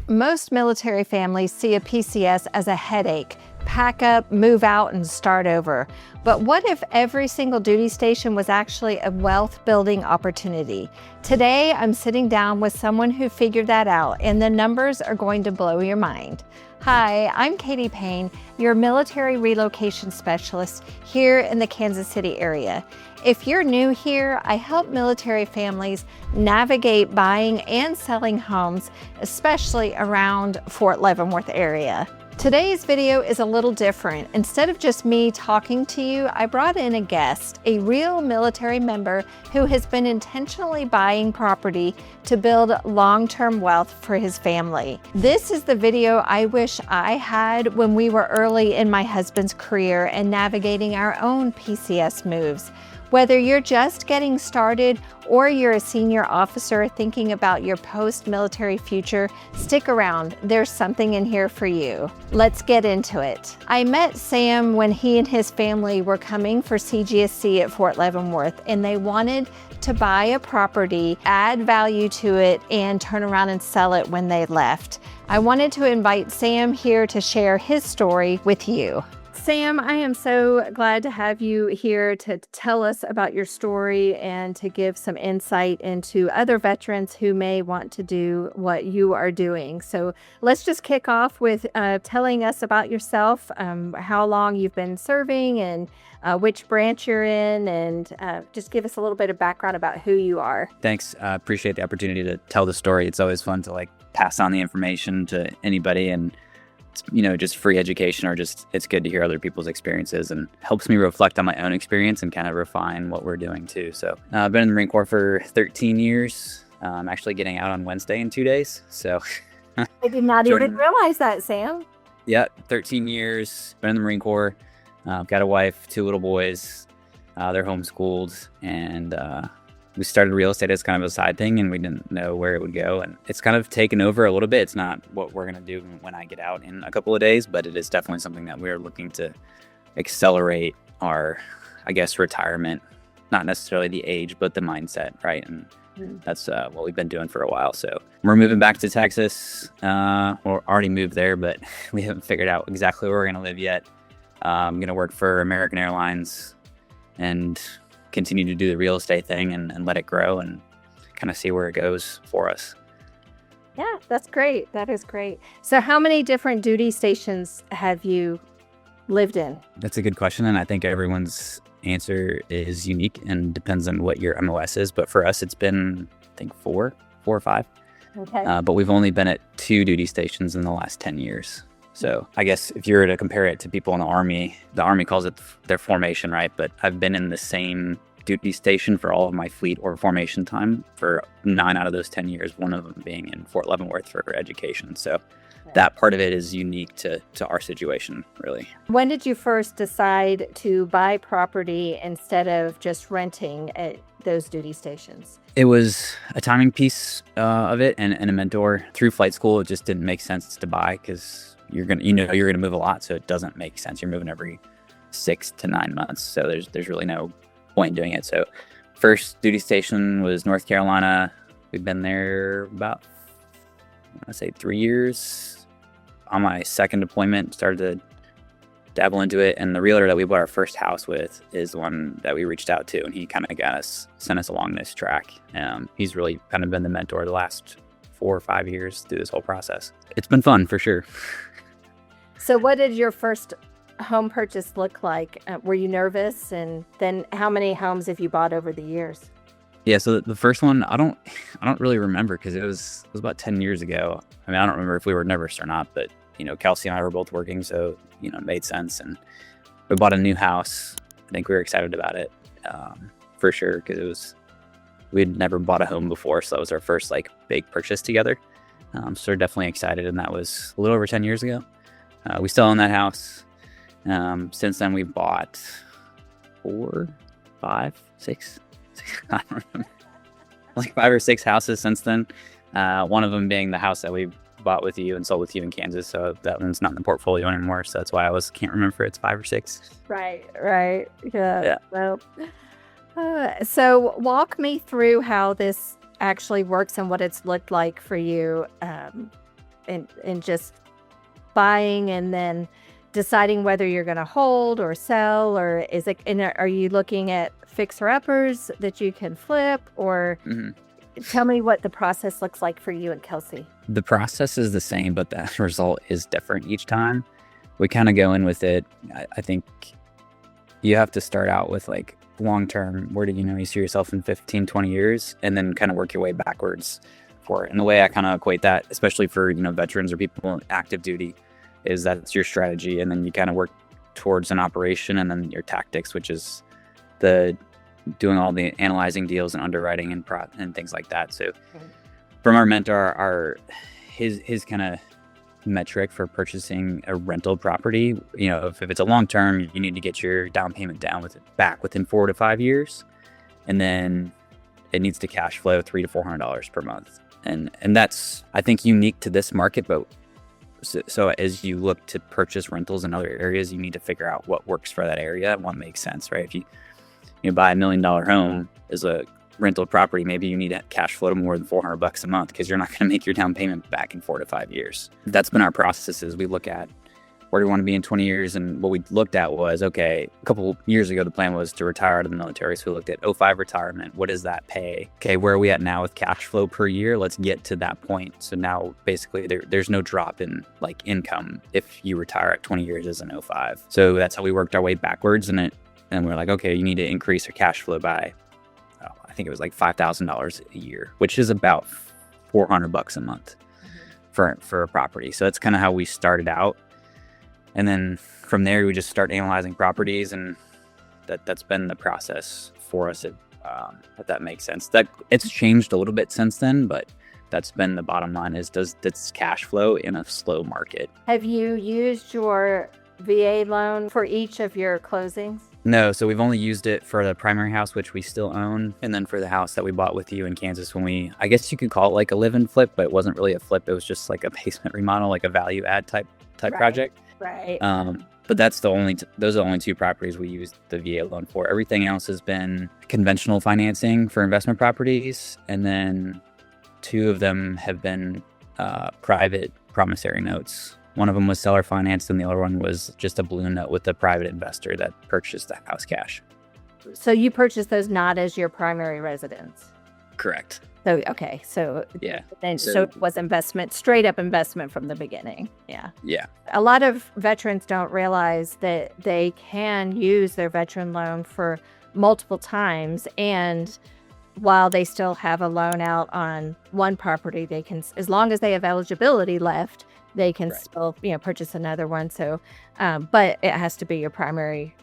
Most military families see a PCS as a headache. Pack up, move out, and start over. But what if every single duty station was actually a wealth building opportunity? Today, I'm sitting down with someone who figured that out, and the numbers are going to blow your mind. Hi, I'm Katie Payne, your military relocation specialist here in the Kansas City area. If you're new here, I help military families navigate buying and selling homes, especially around Fort Leavenworth area. Today's video is a little different. Instead of just me talking to you, I brought in a guest, a real military member who has been intentionally buying property to build long-term wealth for his family. This is the video I wish I had when we were early in my husband's career and navigating our own PCS moves. Whether you're just getting started or you're a senior officer thinking about your post-military future, stick around. There's something in here for you. Let's get into it. I met Sam when he and his family were coming for CGSC at Fort Leavenworth, and they wanted to buy a property, add value to it, and turn around and sell it when they left. I wanted to invite Sam here to share his story with you. Sam, I am so glad to have you here to tell us about your story and to give some insight into other veterans who may want to do what you are doing. So let's just kick off with telling us about yourself, how long you've been serving and which branch you're in, and just give us a little bit of background about who you are. Thanks. I appreciate the opportunity to tell the story. It's always fun to pass on the information to anybody, and just free education, or just it's good to hear other people's experiences and helps me reflect on my own experience and kind of refine what we're doing too. So I've been in the Marine Corps for 13 years. I'm actually getting out on Wednesday in 2 days. So I did not even realize that, Sam. Yeah, 13 years, been in the Marine Corps. Got a wife, 2 little boys. They're homeschooled, and we started real estate as kind of a side thing, and we didn't know where it would go. And it's kind of taken over a little bit. It's not what we're going to do when I get out in a couple of days, but it is definitely something that we're looking to accelerate our, retirement, not necessarily the age, but the mindset, right? And that's what we've been doing for a while. So we're moving back to Texas. We're already moved there, but we haven't figured out exactly where we're going to live yet. I'm going to work for American Airlines and continue to do the real estate thing and let it grow and kind of see where it goes for us. Yeah, that's great. That is great. So how many different duty stations have you lived in? That's a good question. And I think everyone's answer is unique and depends on what your MOS is. But for us, it's been, I think, four or five. Okay. But we've only been at 2 duty stations in the last 10 years. So I guess if you were to compare it to people in the Army calls it their formation, right? But I've been in the same duty station for all of my fleet or formation time for 9 out of those 10 years, one of them being in Fort Leavenworth for education. So that part of it is unique to our situation, really. When did you first decide to buy property instead of just renting at those duty stations? It was a timing piece of it and a mentor. Through flight school, it just didn't make sense to buy because you're gonna move a lot, so it doesn't make sense. You're moving every 6 to 9 months, so there's really no point in doing it. So first duty station was North Carolina. We've been there about, I say 3 years. On my second deployment, started to dabble into it, and the realtor that we bought our first house with is the one that we reached out to, and he kind of sent us along this track. He's really kind of been the mentor the last 4 or 5 years through this whole process. It's been fun for sure. So what did your first home purchase look like? Were you nervous? And then how many homes have you bought over the years? Yeah, so the first one, I don't really remember because it was about 10 years ago. I mean, I don't remember if we were nervous or not, but Kelsey and I were both working, so it made sense. And we bought a new house. I think we were excited about it for sure because we'd never bought a home before, so that was our first big purchase together. So we're definitely excited, and that was a little over 10 years ago. We still own that house. Since then, we've bought 4, 5, 6. I don't remember. 5 or 6 houses since then. One of them being the house that we bought with you and sold with you in Kansas. So that one's not in the portfolio anymore. So that's why I can't remember if it's 5 or 6. Right. Yeah. Well, so walk me through how this actually works and what it's looked like for you. in just buying and then deciding whether you're going to hold or sell, or are you looking at fixer-uppers that you can flip, or tell me what the process looks like for you and Kelsey. The process is the same, but the result is different each time. We kind of go in with it. I think you have to start out with like long-term, where do you see yourself in 15, 20 years, and then kind of work your way backwards for it. And the way I kind of equate that, especially for, veterans or people in active duty, is that's your strategy. And then you kind of work towards an operation, and then your tactics, which is doing all the analyzing deals and underwriting and things like that. So from our mentor, his kind of metric for purchasing a rental property, if it's a long term, you need to get your down payment back within 4 to 5 years, and then it needs to cash flow $300 to $400 per month, and that's, I think, unique to this market. But so as you look to purchase rentals in other areas, you need to figure out what works for that area and what makes sense, right? If you buy $1 million home as a rental property, maybe you need to cash flow to more than $400 a month, because you're not going to make your down payment back in 4 to 5 years. That's been our process. Is we look at where do we want to be in 20 years, and what we looked at was, okay, a couple years ago the plan was to retire out of the military, so we looked at 05 retirement. What does that pay? Okay, where are we at now with cash flow per year? Let's get to that point. So now basically there's no drop in like income if you retire at 20 years as an 05. So that's how we worked our way backwards, and we're like, okay, you need to increase your cash flow by, I think it was like $5,000 a year, which is about $400 a month for a property. So that's kind of how we started out. And then from there, we just start analyzing properties, and that's been the process for us, if that makes sense. That it's changed a little bit since then, but that's been the bottom line, is does this cash flow in a slow market? Have you used your VA loan for each of your closings? No, so we've only used it for the primary house, which we still own, and then for the house that we bought with you in Kansas when I guess you could call it like a live-in flip, but it wasn't really a flip. It was just like a basement remodel, like a value add type project. Right. But that's those are the only 2 properties we used the VA loan for. Everything else has been conventional financing for investment properties, and then 2 of them have been private promissory notes. One of them was seller financed, and the other one was just a balloon note with a private investor that purchased the house cash. So you purchased those not as your primary residence? Correct. So, okay. So yeah. So it was straight up investment from the beginning. Yeah. Yeah. A lot of veterans don't realize that they can use their veteran loan for multiple times, and while they still have a loan out on one property, they can, as long as they have eligibility left, they can still, purchase another one. So, but it has to be your primary,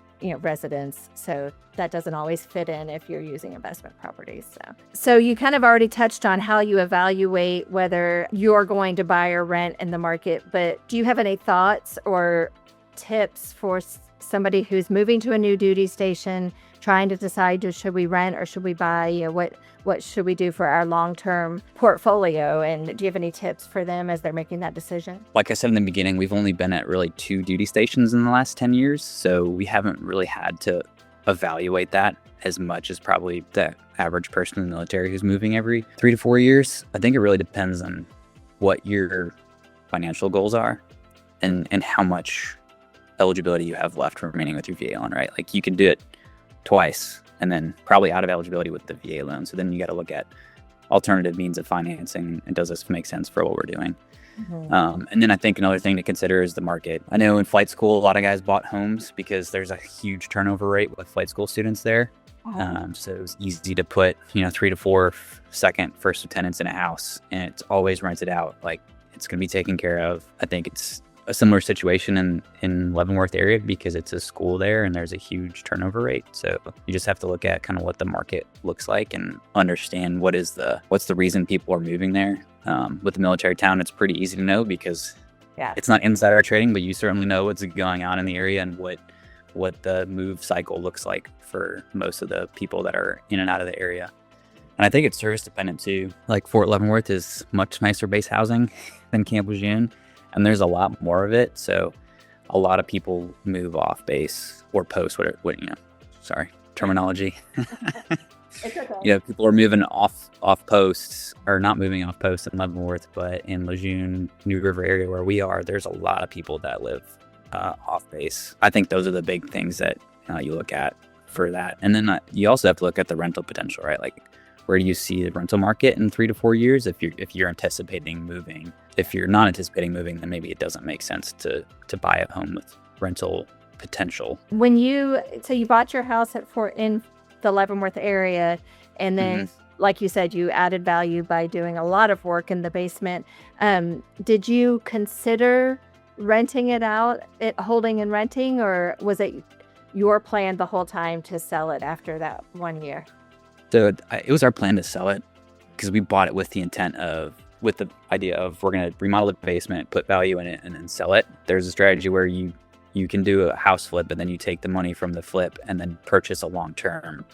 residence. So that doesn't always fit in if you're using investment properties. So you kind of already touched on how you evaluate whether you're going to buy or rent in the market, but do you have any thoughts or tips for somebody who's moving to a new duty station, trying to decide, should we rent or should we buy? What should we do for our long-term portfolio? And do you have any tips for them as they're making that decision? Like I said in the beginning, we've only been at really 2 duty stations in the last 10 years. So we haven't really had to evaluate that as much as probably the average person in the military who's moving every 3 to 4 years. I think it really depends on what your financial goals are and how much eligibility you have left remaining with your VA loan, right? Like you can do it twice and then probably out of eligibility with the VA loan. So then you got to look at alternative means of financing, and does this make sense for what we're doing? And then I think another thing to consider is the market. I know in flight school, a lot of guys bought homes because there's a huge turnover rate with flight school students there. So it was easy to put, 3 to 4 first lieutenants in a house, and it's always rented out. Like it's going to be taken care of. I think it's a similar situation in Leavenworth area because it's a school there and there's a huge turnover rate. So you just have to look at kind of what the market looks like and understand what's the reason people are moving there. With the military town, it's pretty easy to know because it's not insider trading, but you certainly know what's going on in the area and what the move cycle looks like for most of the people that are in and out of the area. And I think it's service dependent too. Like Fort Leavenworth is much nicer base housing than Camp Lejeune, and there's a lot more of it. So a lot of people move off base or post, terminology. It's okay. People are moving off posts, or not moving off posts in Leavenworth, but in Lejeune, New River area where we are, there's a lot of people that live off base. I think those are the big things that you look at for that. And then you also have to look at the rental potential, right? Like, where do you see the rental market in 3 to 4 years if you're anticipating moving? If you're not anticipating moving, then maybe it doesn't make sense to buy a home with rental potential. So you bought your house in the Leavenworth area, and then like you said, you added value by doing a lot of work in the basement. Did you consider renting it out, holding and renting, or was it your plan the whole time to sell it after that 1 year? So it was our plan to sell it because we bought it with the idea of we're going to remodel the basement, put value in it, and then sell it. There's a strategy where you can do a house flip, and then you take the money from the flip and then purchase a long-term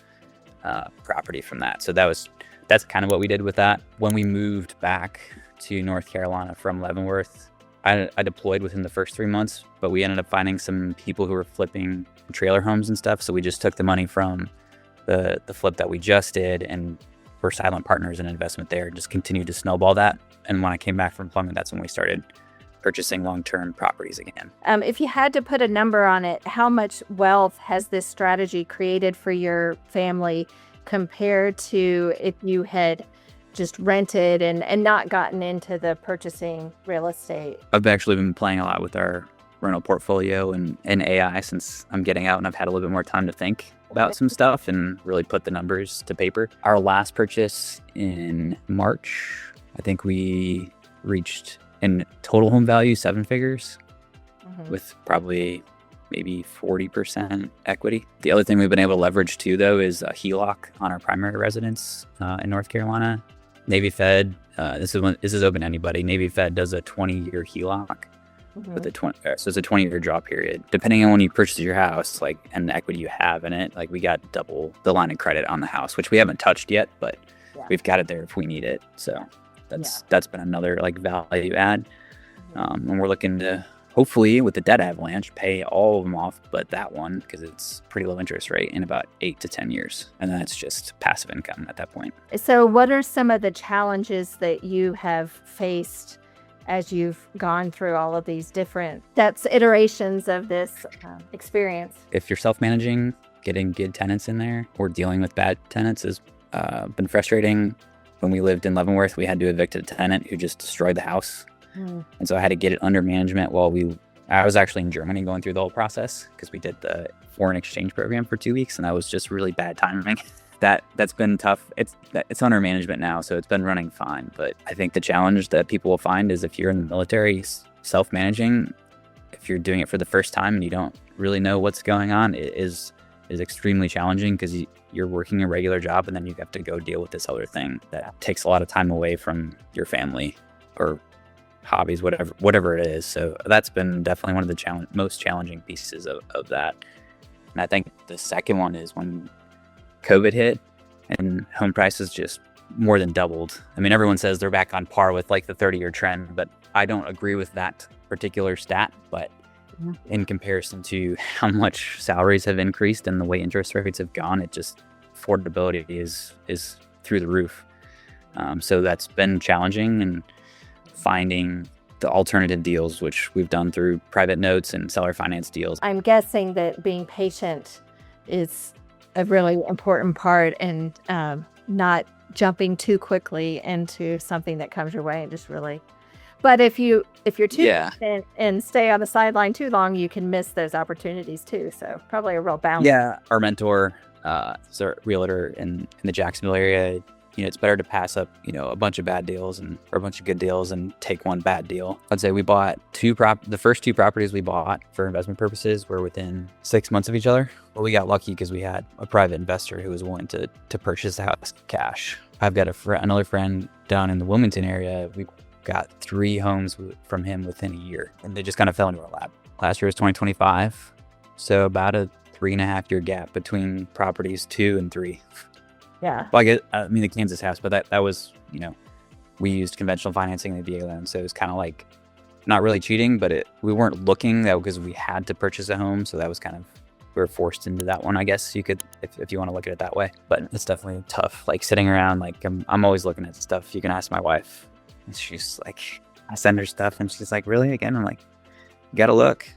property from that. So that's kind of what we did with that. When we moved back to North Carolina from Leavenworth, I deployed within the first 3 months, but we ended up finding some people who were flipping trailer homes and stuff. So we just took the money from the flip that we just did, and we're silent partners in investment there, and just continued to snowball that. And when I came back from employment, that's when we started purchasing long-term properties again. If you had to put a number on it, how much wealth has this strategy created for your family compared to if you had just rented and not gotten into the purchasing real estate? I've actually been playing a lot with our rental portfolio and AI since I'm getting out and I've had a little bit more time to think about some stuff and really put the numbers to paper. Our last purchase in March, I think we reached in total home value 7 figures with probably maybe 40% equity. The other thing we've been able to leverage too, though, is a HELOC on our primary residence in North Carolina. Navy Fed, this is open to anybody. Navy Fed does a 20-year HELOC with so it's a 20-year draw period. Depending on when you purchase your house, and the equity you have in it, we got double the line of credit on the house, which we haven't touched yet, but we've got it there if we need it. So that's been another value add. And we're looking to, hopefully with the debt avalanche, pay all of them off but that one, because it's pretty low interest rate, in about 8 to 10 years. And then it's just passive income at that point. So what are some of the challenges that you have faced as you've gone through all of these different iterations of this experience? If you're self-managing, getting good tenants in there or dealing with bad tenants has been frustrating. When we lived in Leavenworth, we had to evict a tenant who just destroyed the house. And so I had to get it under management I was actually in Germany going through the whole process because we did the foreign exchange program for 2 weeks, and that was just really bad timing. That's been tough. It's under management now, so it's been running fine. But I think the challenge that people will find is if you're in the military, self-managing, if you're doing it for the first time and you don't really know what's going on, it is extremely challenging because you're working a regular job and then you have to go deal with this other thing that takes a lot of time away from your family or hobbies, whatever it is. So that's been definitely one of the most challenging pieces of that. And I think the second one is when COVID hit and home prices just more than doubled. I mean, everyone says they're back on par with the 30-year trend, but I don't agree with that particular stat. But in comparison to how much salaries have increased and the way interest rates have gone, affordability is through the roof. So that's been challenging, and finding the alternative deals, which we've done through private notes and seller finance deals. I'm guessing that being patient is a really important part, and not jumping too quickly into something that comes your way, and just really. But if you're too patient and stay on the sideline too long, you can miss those opportunities too. So probably a real balance. Yeah, our mentor is a realtor in the Jacksonville area. It's better to pass up, a bunch of bad deals or a bunch of good deals and take one bad deal. I'd say we bought the first 2 properties we bought for investment purposes were within 6 months of each other. Well, we got lucky because we had a private investor who was willing to purchase the house cash. I've got another friend down in the Wilmington area. We got 3 homes from him within a year, and they just kind of fell into our lap. Last year was 2025, so about a 3.5-year gap between properties 2 and 3. Yeah. Well, the Kansas house, but that was, we used conventional financing in the VA loan, so it was kind of not really cheating, but we weren't looking, that because we had to purchase a home, so that was kind of we were forced into that one, I guess you could, if you want to look at it that way. But it's definitely tough, like sitting around, like I'm always looking at stuff. You can ask my wife, and she's like, I send her stuff and she's like, really again? I'm like, you gotta look,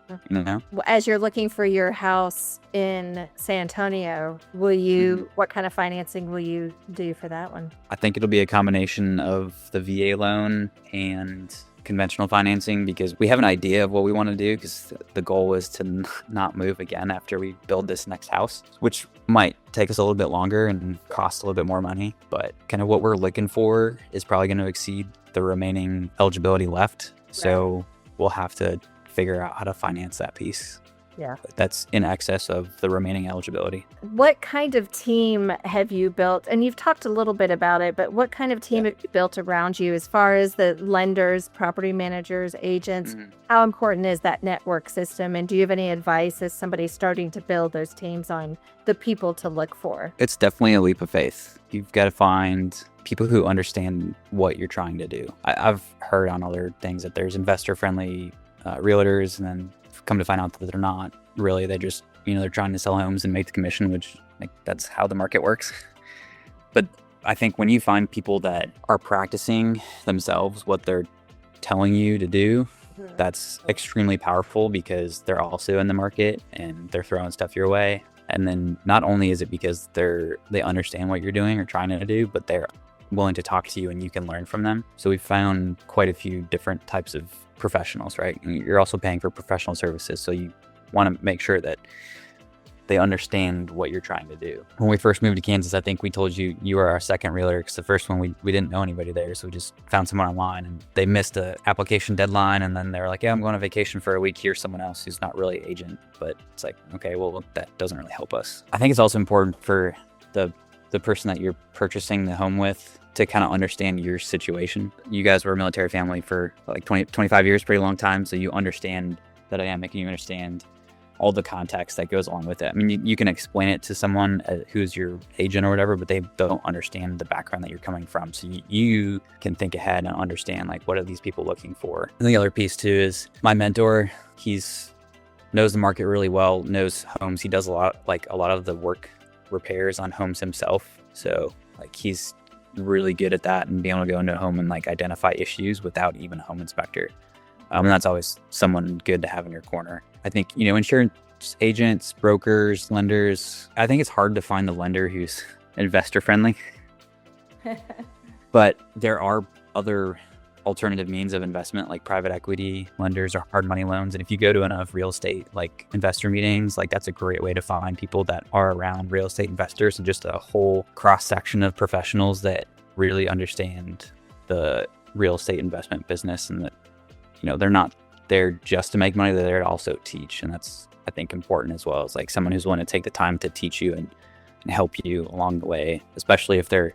you know? As you're looking for your house in San Antonio, will you, what kind of financing will you do for that one? I think it'll be a combination of the VA loan and conventional financing, because we have an idea of what we want to do, because the goal is to not move again after we build this next house, which might take us a little bit longer and cost a little bit more money. But kind of what we're looking for is probably going to exceed the remaining eligibility left. So we'll have to figure out how to finance that piece. Yeah. That's in excess of the remaining eligibility. What kind of team have you built? And you've talked a little bit about it, but what kind of team have you built around you as far as the lenders, property managers, agents? How important is that network system? And do you have any advice as somebody starting to build those teams on the people to look for? It's definitely a leap of faith. You've got to find people who understand what you're trying to do. I've heard on other things that there's investor-friendly realtors, and then come to find out that they're not really. They just, they're trying to sell homes and make the commission, which that's how the market works. But I think when you find people that are practicing themselves what they're telling you to do, that's extremely powerful, because they're also in the market and they're throwing stuff your way. And then not only is it because they understand what you're doing or trying to do, but they're willing to talk to you and you can learn from them. So we've found quite a few different types of professionals, right? And you're also paying for professional services, so you want to make sure that they understand what you're trying to do. When we first moved to Kansas, I think we told you were our second realtor, because the first one we didn't know anybody there, so we just found someone online, and they missed a application deadline, and then they were like, yeah, I'm going on vacation for a week, here's someone else who's not really agent. But it's like, okay, well, that doesn't really help us. I think it's also important for the person that you're purchasing the home with to kind of understand your situation. You guys were a military family for like 25 years, pretty long time. So you understand the dynamic, and you understand all the context that goes along with it. I mean, you can explain it to someone who's your agent or whatever, but they don't understand the background that you're coming from. So you can think ahead and understand, like, what are these people looking for? And the other piece too is my mentor, knows the market really well, knows homes. He does a lot of the work repairs on homes himself. So like he's really good at that, and being able to go into a home and like identify issues without even a home inspector. And that's always someone good to have in your corner. I think, insurance agents, brokers, lenders, I think it's hard to find a lender who's investor friendly, but there are other alternative means of investment, like private equity lenders or hard money loans. And if you go to enough real estate like investor meetings, like that's a great way to find people that are around real estate investors, and just a whole cross section of professionals that really understand the real estate investment business, and that they're not there just to make money, they're there to also teach. And that's, I think, important as well. It's like someone who's willing to take the time to teach you and help you along the way, especially if they're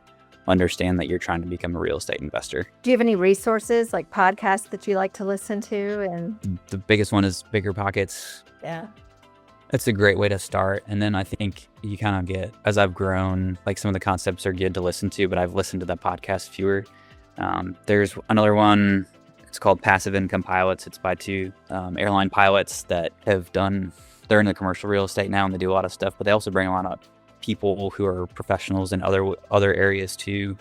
understand that you're trying to become a real estate investor. Do you have any resources like podcasts that you like to listen to? And the biggest one is Bigger Pockets. Yeah. That's a great way to start. And then I think you kind of get, as I've grown, like some of the concepts are good to listen to, but I've listened to that podcast fewer. There's another one, it's called Passive Income Pilots. It's by two airline pilots that they're in the commercial real estate now, and they do a lot of stuff, but they also bring a lot of people who are professionals in other areas too,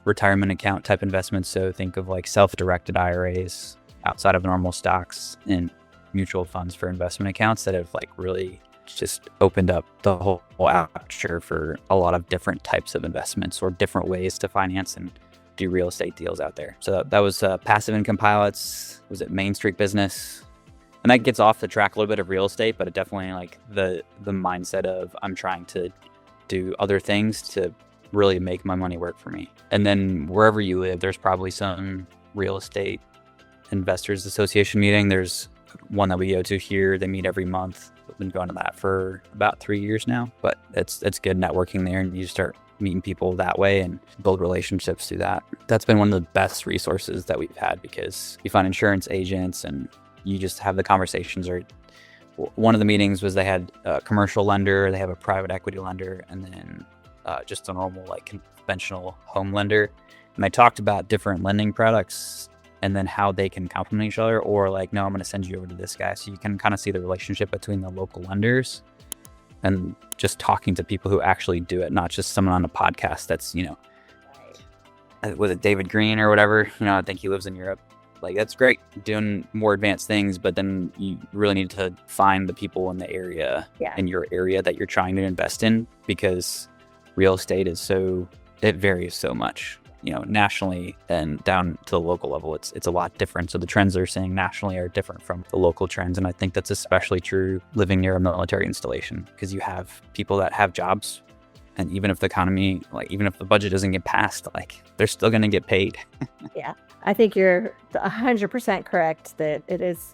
retirement account type investments. So think of like self-directed IRAs outside of normal stocks, and mutual funds for investment accounts that have like really just opened up the whole aperture for a lot of different types of investments or different ways to finance and do real estate deals out there. So that was Passive Income Pilots. Was it Main Street Business? And that gets off the track a little bit of real estate, but it definitely like the mindset of I'm trying to do other things to really make my money work for me. And then wherever you live, there's probably some real estate investors association meeting. There's one that we go to here. They meet every month. We've been going to that for about 3 years now, but it's good networking there, and you start meeting people that way and build relationships through that. That's been one of the best resources that we've had, because you find insurance agents and you just have the conversations. Or one of the meetings was they had a commercial lender, they have a private equity lender, and then just a normal like conventional home lender. And they talked about different lending products and then how they can complement each other, or like, no, I'm going to send you over to this guy. So you can kind of see the relationship between the local lenders and just talking to people who actually do it, not just someone on a podcast that's, was it David Green or whatever? I think he lives in Europe. Like, that's great, doing more advanced things, but then you really need to find the people in the area, in your area that you're trying to invest in, because real estate it varies so much, nationally and down to the local level. It's a lot different. So the trends they're seeing nationally are different from the local trends. And I think that's especially true living near a military installation, because you have people that have jobs, and even if the economy, even if the budget doesn't get passed, they're still going to get paid. Yeah. I think you're 100% correct that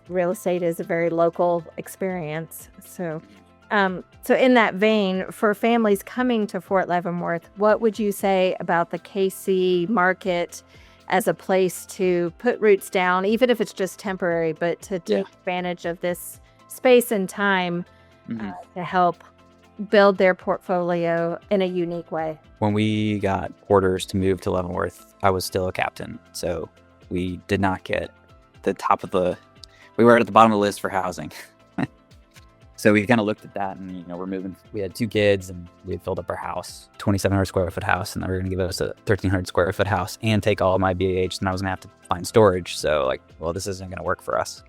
real estate is a very local experience. So in that vein, for families coming to Fort Leavenworth, what would you say about the KC market as a place to put roots down, even if it's just temporary, but to take advantage of this space and time to help build their portfolio in a unique way? When we got orders to move to Leavenworth, I was still a captain. So we did not get we were at the bottom of the list for housing. So we kind of looked at that, and, we're moving. We had 2 kids, and we had filled up our house, 2,700 square foot house, and they were going to give us a 1,300 square foot house and take all of my BAH, and I was going to have to find storage. So this isn't going to work for us.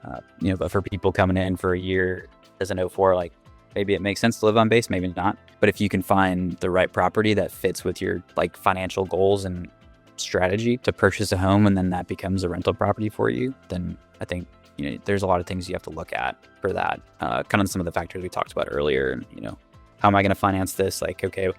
But for people coming in for a year as an 04, maybe it makes sense to live on base, maybe not. But if you can find the right property that fits with your financial goals and strategy to purchase a home, and then that becomes a rental property for you, then I think there's a lot of things you have to look at for that. Kind of some of the factors we talked about earlier, and how am I going to finance this? Okay,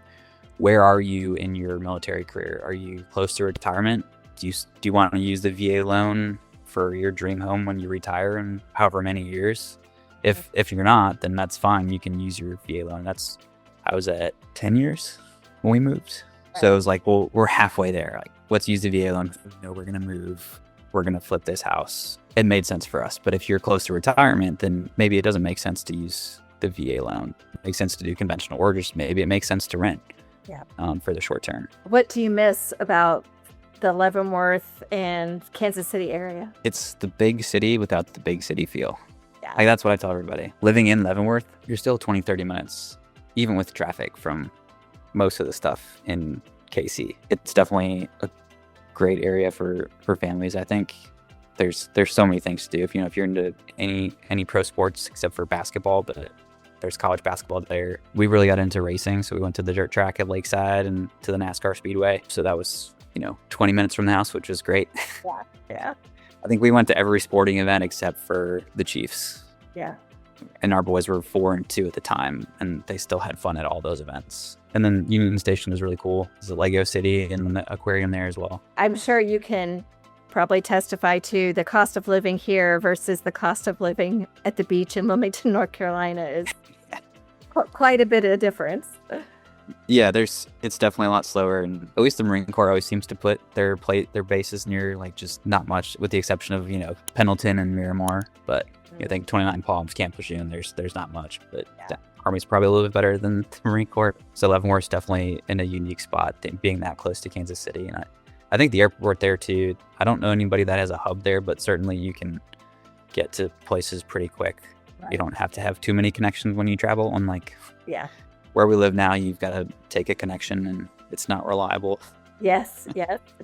where are you in your military career? Are you close to retirement? Do you want to use the VA loan for your dream home when you retire in however many years? If you're not, then that's fine. You can use your VA loan. I was at 10 years when we moved. So it was well, we're halfway there. Let's use the VA loan. We're going to move. We're going to flip this house. It made sense for us. But if you're close to retirement, then maybe it doesn't make sense to use the VA loan. It makes sense to do conventional, or just maybe it makes sense to rent for the short term. What do you miss about the Leavenworth and Kansas City area? It's the big city without the big city feel. Yeah. That's what I tell everybody. Living in Leavenworth, you're still 20, 30 minutes, even with traffic, from most of the stuff in KC. It's definitely a great area for families. I think there's so many things to do. If you're into any pro sports except for basketball, but there's college basketball there. We really got into racing, so we went to the dirt track at Lakeside and to the NASCAR Speedway. So that was 20 minutes from the house, which was great. Yeah. I think we went to every sporting event except for the Chiefs. Yeah. And our boys were 4 and 2 at the time, and they still had fun at all those events. And then Union Station was really cool. There's a Lego City and the aquarium there as well. I'm sure you can probably testify to the cost of living here versus the cost of living at the beach in Wilmington, North Carolina is quite a bit of difference. Yeah, it's definitely a lot slower, and at least the Marine Corps always seems to put their bases near just not much, with the exception of Pendleton and Miramar. But I think 29 Palms, Camp Lejeune, there's not much, but the Army's probably a little bit better than the Marine Corps. So Leavenworth's definitely in a unique spot, being that close to Kansas City, and I think the airport there too. I don't know anybody that has a hub there, but certainly you can get to places pretty quick. Right. You don't have to have too many connections when you travel. Unlike where we live now, you've got to take a connection, and it's not reliable. Yes.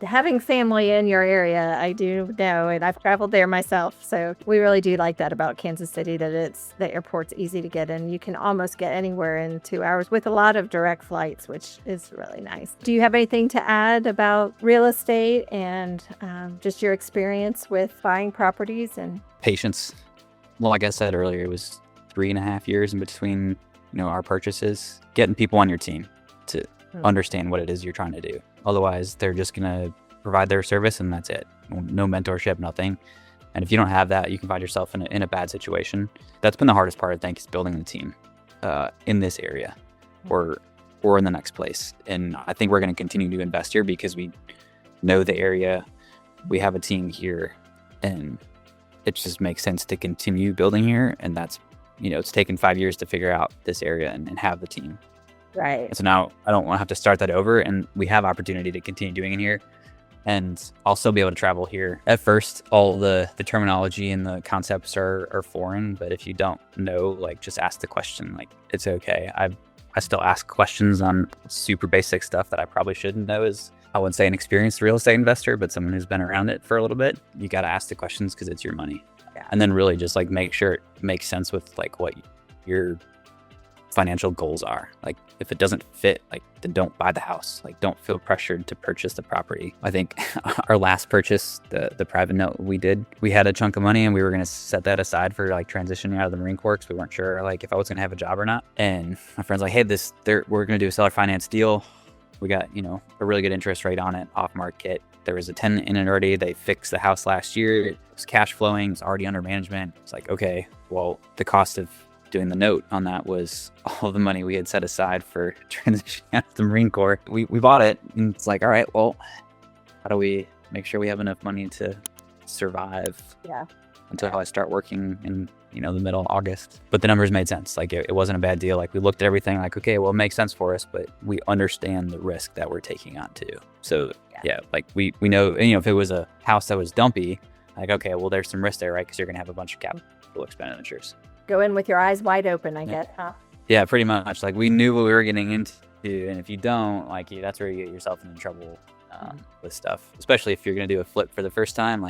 Having family in your area, I do know, and I've traveled there myself. So we really do like that about Kansas City, that the airport's easy to get in. You can almost get anywhere in 2 hours with a lot of direct flights, which is really nice. Do you have anything to add about real estate and just your experience with buying properties and patience? Well, like I said earlier, it was 3.5 years in between, our purchases. Getting people on your team to understand what it is you're trying to do. Otherwise, they're just going to provide their service, and that's it. No mentorship, nothing. And if you don't have that, you can find yourself in a bad situation. That's been the hardest part, I think, is building the team in this area or in the next place. And I think we're going to continue to invest here because we know the area. We have a team here, and it just makes sense to continue building here. And that's, it's taken 5 years to figure out this area and have the team. Right. And so now I don't want to have to start that over, and we have opportunity to continue doing it here. and I'll still be able to travel here. At first, all the terminology and the concepts are foreign, but if you don't know, like, just ask the question. Like, it's okay. I still ask questions on super basic stuff that I probably shouldn't know as, I wouldn't say an experienced real estate investor, but someone who's been around it for a little bit. You got to ask the questions because it's your money. Yeah. And then really just like make sure it makes sense with like what your financial goals are. Like if it doesn't fit, like then don't buy the house. Like don't feel pressured to purchase the property. I think our last purchase, the private note we did, we had a chunk of money and we were going to set that aside for like transitioning out of the Marine Corps because we weren't sure like if I was going to have a job or not. And my friend's like, hey, we're going to do a seller finance deal. We got, a really good interest rate on it, off market. There was a tenant in it already. They fixed the house last year. It was cash flowing. It's already under management. It's like, okay, well, the cost of doing the note on that was all the money we had set aside for transitioning out of the Marine Corps. We bought it and it's like, all right, well, how do we make sure we have enough money to survive until I start working in, the middle of August? But the numbers made sense. Like it wasn't a bad deal. Like we looked at everything like, okay, well, it makes sense for us, but we understand the risk that we're taking on too. So like we know, if it was a house that was dumpy, like, okay, well, there's some risk there, right? Because you're going to have a bunch of capital expenditures. Go in with your eyes wide open, I guess, huh? Yeah, pretty much. Like we knew what we were getting into, and if you don't, like, that's where you get yourself in trouble with stuff, especially if you're going to do a flip for the first time.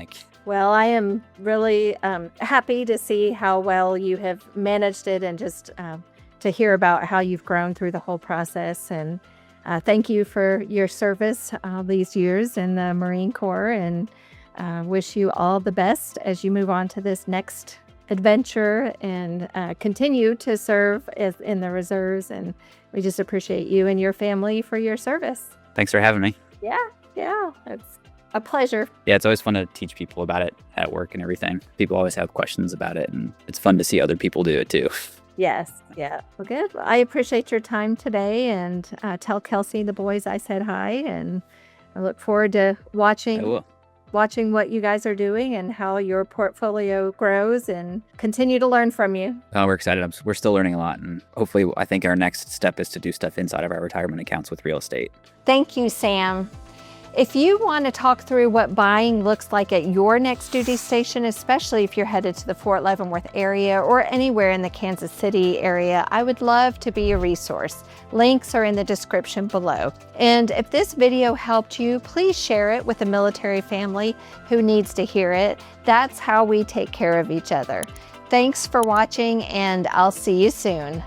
Well, I am really happy to see how well you have managed it, and just to hear about how you've grown through the whole process. And thank you for your service these years in the Marine Corps, and wish you all the best as you move on to this next adventure and continue to serve in the reserves. And we just appreciate you and your family for your service. Thanks for having me. Yeah, it's a pleasure. Yeah, it's always fun to teach people about it at work and everything. People always have questions about it, and it's fun to see other people do it too. Yes, yeah. Well, good. Well, I appreciate your time today, and tell Kelsey and the boys I said hi, and I look forward to watching what you guys are doing and how your portfolio grows, and continue to learn from you. We're excited. We're still learning a lot, and hopefully I think our next step is to do stuff inside of our retirement accounts with real estate. Thank you, Sam. If you want to talk through what buying looks like at your next duty station, especially if you're headed to the Fort Leavenworth area or anywhere in the Kansas City area, I would love to be a resource. Links are in the description below. And if this video helped you, please share it with a military family who needs to hear it. That's how we take care of each other. Thanks for watching, and I'll see you soon.